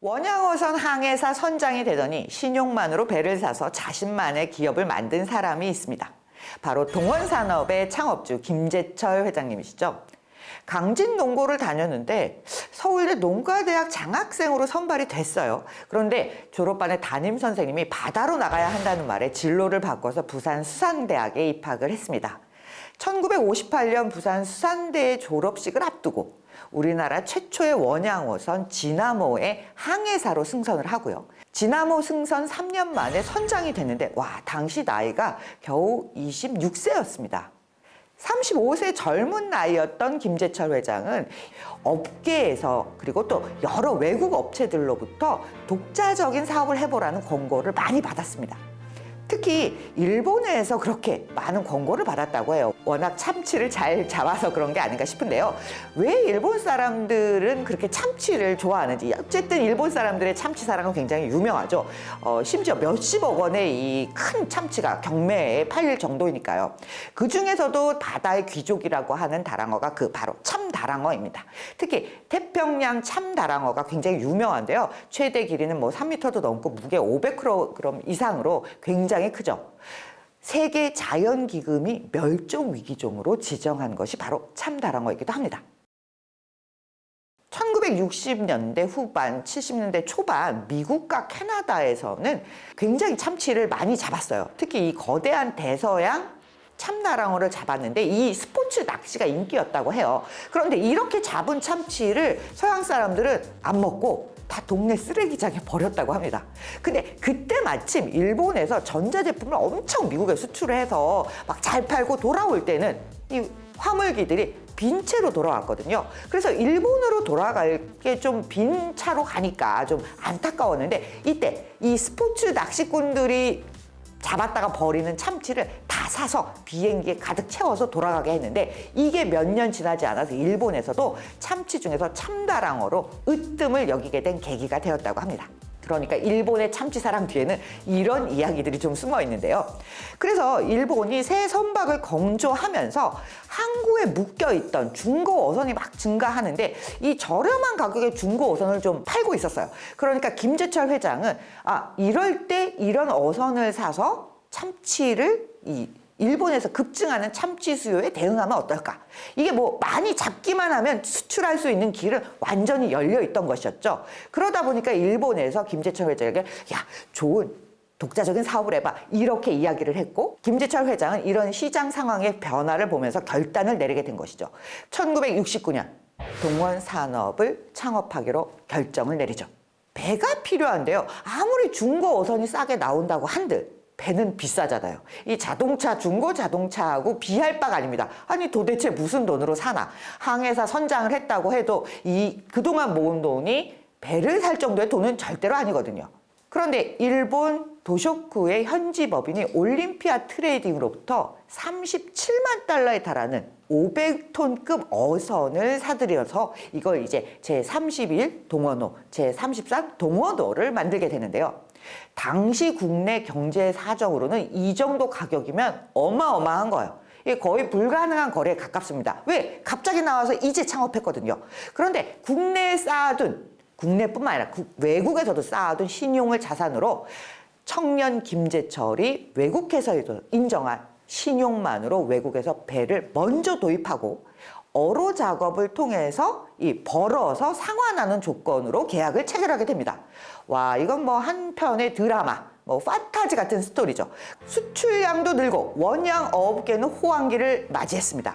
원양어선 항해사 선장이 되더니 신용만으로 배를 사서 자신만의 기업을 만든 사람이 있습니다. 바로 동원산업의 창업주 김재철 회장님이시죠. 강진농고를 다녔는데 서울대 농가대학 장학생으로 선발이 됐어요. 그런데 졸업반의 담임 선생님이 바다로 나가야 한다는 말에 진로를 바꿔서 부산 수산대학에 입학을 했습니다. 1958년 부산 수산대의 졸업식을 앞두고 우리나라 최초의 원양어선 지나모의 항해사로 승선을 하고요. 지나모 승선 3년 만에 선장이 됐는데 당시 나이가 겨우 26세였습니다. 35세 젊은 나이였던 김재철 회장은 업계에서 그리고 또 여러 외국 업체들로부터 독자적인 사업을 해보라는 권고를 많이 받았습니다. 특히 일본에서 그렇게 많은 권고를 받았다고 해요. 워낙 참치를 잘 잡아서 그런 게 아닌가 싶은데요. 왜 일본 사람들은 그렇게 참치를 좋아하는지. 어쨌든 일본 사람들의 참치 사랑은 굉장히 유명하죠. 심지어 몇십억 원의 이 큰 참치가 경매에 팔릴 정도이니까요. 그 중에서도 바다의 귀족이라고 하는 다랑어가 바로 참다랑어입니다. 특히 태평양 참다랑어가 굉장히 유명한데요. 최대 길이는 3m도 넘고 무게 500kg 이상으로 굉장히 크죠. 세계 자연기금이 멸종위기종으로 지정한 것이 바로 참다랑어이기도 합니다. 1960년대 후반, 70년대 초반 미국과 캐나다에서는 굉장히 참치를 많이 잡았어요. 특히 이 거대한 대서양 참다랑어를 잡았는데 이 스포츠 낚시가 인기였다고 해요. 그런데 이렇게 잡은 참치를 서양 사람들은 안 먹고 다 동네 쓰레기장에 버렸다고 합니다. 근데 그때 마침 일본에서 전자제품을 엄청 미국에 수출을 해서 막 잘 팔고 돌아올 때는 이 화물기들이 빈 채로 돌아왔거든요. 그래서 일본으로 돌아갈 게 좀 빈 차로 가니까 좀 안타까웠는데 이때 이 스포츠 낚시꾼들이 잡았다가 버리는 참치를 다 사서 비행기에 가득 채워서 돌아가게 했는데 이게 몇 년 지나지 않아서 일본에서도 참치 중에서 참다랑어로 으뜸을 여기게 된 계기가 되었다고 합니다. 그러니까 일본의 참치 사랑 뒤에는 이런 이야기들이 좀 숨어 있는데요. 그래서 일본이 새 선박을 건조하면서 항구에 묶여있던 중고 어선이 막 증가하는데 이 저렴한 가격에 중고 어선을 좀 팔고 있었어요. 그러니까 김재철 회장은 이럴 때 이런 어선을 사서 참치를 일본에서 급증하는 참치 수요에 대응하면 어떨까? 이게 많이 잡기만 하면 수출할 수 있는 길은 완전히 열려 있던 것이었죠. 그러다 보니까 일본에서 김재철 회장에게 좋은 독자적인 사업을 해봐 이렇게 이야기를 했고 김재철 회장은 이런 시장 상황의 변화를 보면서 결단을 내리게 된 것이죠. 1969년 동원산업을 창업하기로 결정을 내리죠. 배가 필요한데요. 아무리 중고 어선이 싸게 나온다고 한들 배는 비싸잖아요. 이 자동차, 중고 자동차하고 비할 바가 아닙니다. 아니 도대체 무슨 돈으로 사나. 항해사 선장을 했다고 해도 그동안 모은 돈이 배를 살 정도의 돈은 절대로 아니거든요. 그런데 일본 도쇼쿠의 현지 법인이 올림피아 트레이딩으로부터 37만 달러에 달하는 500톤급 어선을 사들여서 이걸 이제 제31 동원호, 제33 동원호를 만들게 되는데요. 당시 국내 경제 사정으로는 이 정도 가격이면 어마어마한 거예요. 이게 거의 불가능한 거래에 가깝습니다. 왜? 갑자기 나와서 이제 창업했거든요. 그런데 국내에 쌓아둔, 국내뿐만 아니라 외국에서도 쌓아둔 신용을 자산으로 청년 김재철이 외국에서도 인정한 신용만으로 외국에서 배를 먼저 도입하고 어로 작업을 통해서 벌어서 상환하는 조건으로 계약을 체결하게 됩니다. 이건 한편의 드라마, 판타지 같은 스토리죠. 수출량도 늘고 원양 어업계는 호황기를 맞이했습니다.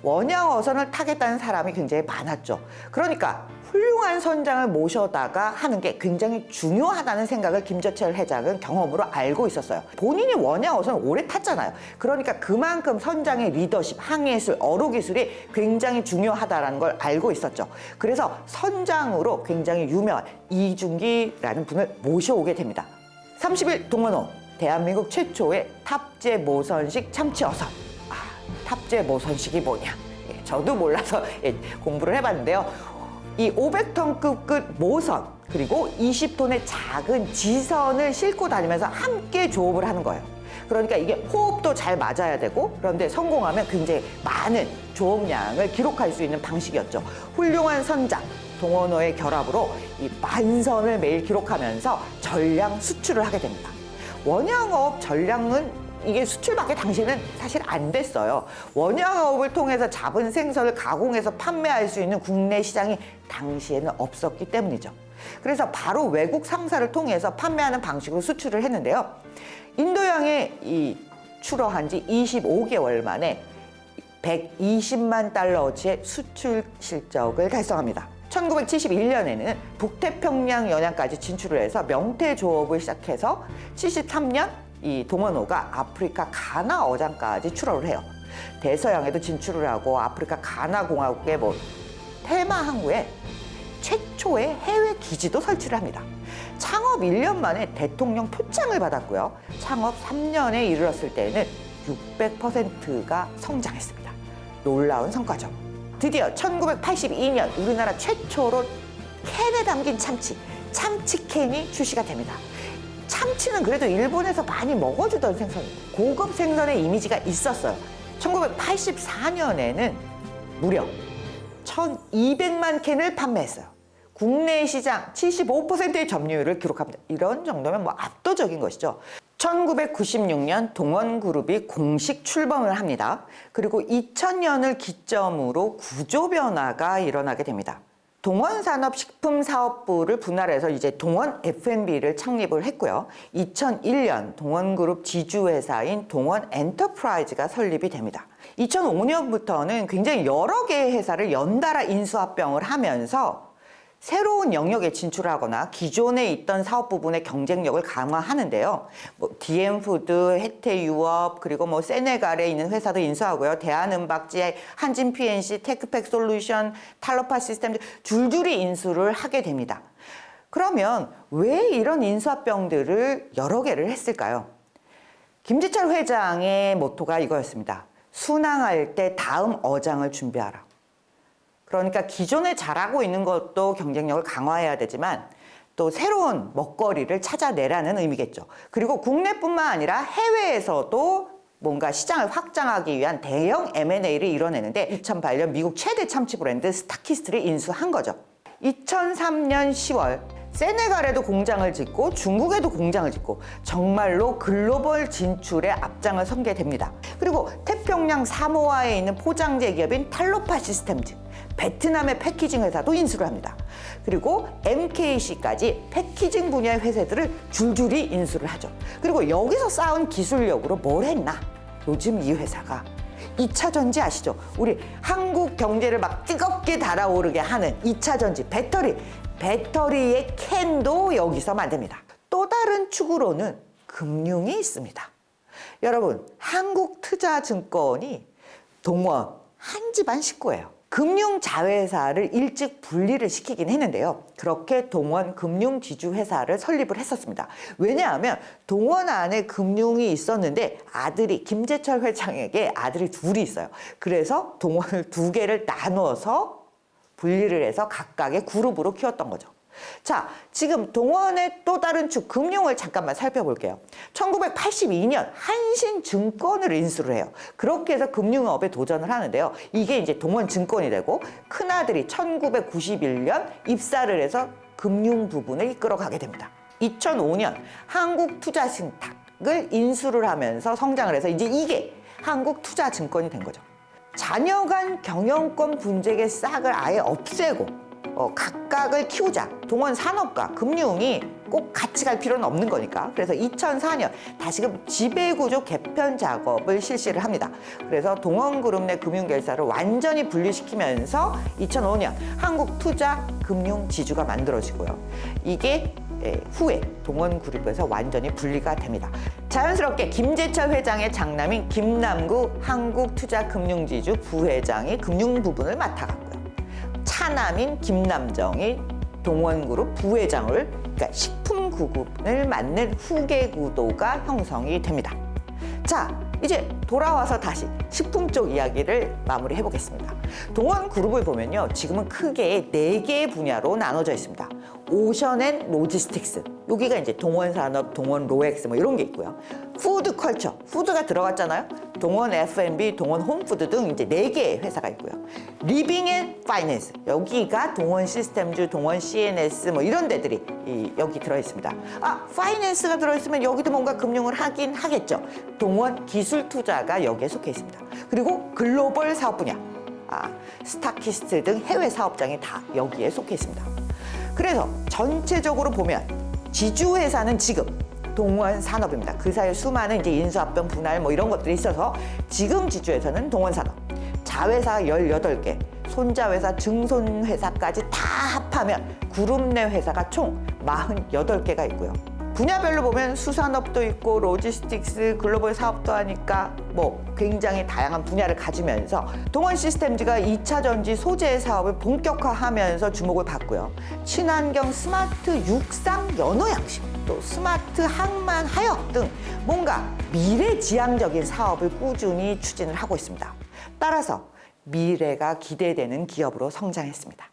원양 어선을 타겠다는 사람이 굉장히 많았죠. 그러니까 훌륭한 선장을 모셔다가 하는 게 굉장히 중요하다는 생각을 김재철 회장은 경험으로 알고 있었어요. 본인이 원양 어선을 오래 탔잖아요. 그러니까 그만큼 선장의 리더십, 항해술, 어로기술이 굉장히 중요하다는 걸 알고 있었죠. 그래서 선장으로 굉장히 유명한 이중기라는 분을 모셔오게 됩니다. 30일 동원호, 대한민국 최초의 탑재 모선식 참치 어선. 탑재 모선식이 뭐냐? 저도 몰라서 공부를 해봤는데요. 이 500톤급 끝 모선 그리고 20톤의 작은 지선을 싣고 다니면서 함께 조업을 하는 거예요. 그러니까 이게 호흡도 잘 맞아야 되고 그런데 성공하면 굉장히 많은 조업량을 기록할 수 있는 방식이었죠. 훌륭한 선장, 동원호의 결합으로 이 만선을 매일 기록하면서 전량 수출을 하게 됩니다. 원양어업 전량은 이게 수출밖에 당시에는 사실 안 됐어요. 원양어업을 통해서 잡은 생선을 가공해서 판매할 수 있는 국내 시장이 당시에는 없었기 때문이죠. 그래서 바로 외국 상사를 통해서 판매하는 방식으로 수출을 했는데요. 인도양에 출어한 지 25개월 만에 120만 달러어치의 수출 실적을 달성합니다. 1971년에는 북태평양 연안까지 진출을 해서 명태 조업을 시작해서 73년 이 동원호가 아프리카 가나 어장까지 출어를 해요. 대서양에도 진출을 하고 아프리카 가나 공화국의 테마 항구에 최초의 해외 기지도 설치를 합니다. 창업 1년 만에 대통령 표창을 받았고요. 창업 3년에 이르렀을 때에는 600%가 성장했습니다. 놀라운 성과죠. 드디어 1982년 우리나라 최초로 캔에 담긴 참치캔이 출시가 됩니다. 참치는 그래도 일본에서 많이 먹어주던 생선이고 고급 생선의 이미지가 있었어요. 1984년에는 무려 1,200만 캔을 판매했어요. 국내 시장 75%의 점유율을 기록합니다. 이런 정도면 압도적인 것이죠. 1996년 동원그룹이 공식 출범을 합니다. 그리고 2000년을 기점으로 구조 변화가 일어나게 됩니다. 동원산업식품사업부를 분할해서 이제 동원 F&B를 창립을 했고요. 2001년 동원그룹 지주회사인 동원엔터프라이즈가 설립이 됩니다. 2005년부터는 굉장히 여러 개의 회사를 연달아 인수합병을 하면서 새로운 영역에 진출하거나 기존에 있던 사업 부분의 경쟁력을 강화하는데요. DM푸드, 혜태유업, 그리고 세네갈에 있는 회사도 인수하고요. 대한은박지, 한진PNC, 테크팩솔루션, 탈로파 시스템 줄줄이 인수를 하게 됩니다. 그러면 왜 이런 인수합병들을 여러 개를 했을까요? 김지철 회장의 모토가 이거였습니다. 순항할 때 다음 어장을 준비하라. 그러니까 기존에 잘하고 있는 것도 경쟁력을 강화해야 되지만 또 새로운 먹거리를 찾아내라는 의미겠죠. 그리고 국내뿐만 아니라 해외에서도 뭔가 시장을 확장하기 위한 대형 M&A를 이뤄내는데 2008년 미국 최대 참치 브랜드 스타키스트를 인수한 거죠. 2003년 10월 세네갈에도 공장을 짓고 중국에도 공장을 짓고 정말로 글로벌 진출에 앞장을 서게 됩니다. 그리고 태평양 사모아에 있는 포장재 기업인 탈로파 시스템즈, 베트남의 패키징 회사도 인수를 합니다. 그리고 MKC까지 패키징 분야의 회사들을 줄줄이 인수를 하죠. 그리고 여기서 쌓은 기술력으로 뭘 했나? 요즘 이 회사가 2차 전지 아시죠? 우리 한국 경제를 막 뜨겁게 달아오르게 하는 2차 전지 배터리의 캔도 여기서 만듭니다. 또 다른 축으로는 금융이 있습니다. 여러분, 한국투자증권이 동원 한 집안 식구예요. 금융 자회사를 일찍 분리를 시키긴 했는데요. 그렇게 동원 금융지주회사를 설립을 했었습니다. 왜냐하면 동원 안에 금융이 있었는데 아들이 김재철 회장에게 아들이 둘이 있어요. 그래서 동원을 2개를 나누어서 분리를 해서 각각의 그룹으로 키웠던 거죠. 자, 지금 동원의 또 다른 축 금융을 잠깐만 살펴볼게요. 1982년 한신증권을 인수를 해요. 그렇게 해서 금융업에 도전을 하는데요. 이게 이제 동원증권이 되고 큰아들이 1991년 입사를 해서 금융 부분을 이끌어가게 됩니다. 2005년 한국투자신탁을 인수를 하면서 성장을 해서 이제 이게 한국투자증권이 된 거죠. 자녀 간 경영권 분쟁의 싹을 아예 없애고 각각을 키우자. 동원 산업과 금융이 꼭 같이 갈 필요는 없는 거니까. 그래서 2004년 다시금 지배구조 개편 작업을 실시를 합니다. 그래서 동원그룹 내 금융결사를 완전히 분리시키면서 2005년 한국투자금융지주가 만들어지고요. 이게 후에 동원그룹에서 완전히 분리가 됩니다. 자연스럽게 김재철 회장의 장남인 김남구 한국투자금융지주 부회장이 금융 부분을 맡아갔고요. 차남인 김남정이 동원그룹 부회장을, 그러니까 식품구분을 맡는 후계 구도가 형성이 됩니다. 자, 이제 돌아와서 다시 식품 쪽 이야기를 마무리해 보겠습니다. 동원그룹을 보면요, 지금은 크게 4개의 분야로 나눠져 있습니다. 오션앤 로지스틱스. 여기가 이제 동원산업, 동원 로엑스 뭐 이런 게 있고요. 푸드 컬처, 푸드가 들어갔잖아요. 동원 F&B, 동원 홈푸드 등 이제 4개의 회사가 있고요. 리빙 앤 파이낸스, 여기가 동원 시스템즈, 동원 CNS 뭐 이런 데들이 여기 들어있습니다. 아, 파이낸스가 들어있으면 여기도 뭔가 금융을 하긴 하겠죠. 동원 기술 투자가 여기에 속해 있습니다. 그리고 글로벌 사업 분야, 스타키스트 등 해외 사업장이 다 여기에 속해 있습니다. 그래서 전체적으로 보면 지주회사는 지금 동원산업입니다. 그 사이에 수많은 이제 인수합병, 분할 뭐 이런 것들이 있어서 지금 지주회사는 동원산업. 자회사 18개, 손자회사, 증손회사까지 다 합하면 그룹 내 회사가 총 48개가 있고요. 분야별로 보면 수산업도 있고 로지스틱스, 글로벌 사업도 하니까 뭐 굉장히 다양한 분야를 가지면서 동원 시스템즈가 2차 전지 소재 사업을 본격화하면서 주목을 받고요. 친환경 스마트 육상 연어 양식, 또 스마트 항만 하역 등 뭔가 미래지향적인 사업을 꾸준히 추진을 하고 있습니다. 따라서 미래가 기대되는 기업으로 성장했습니다.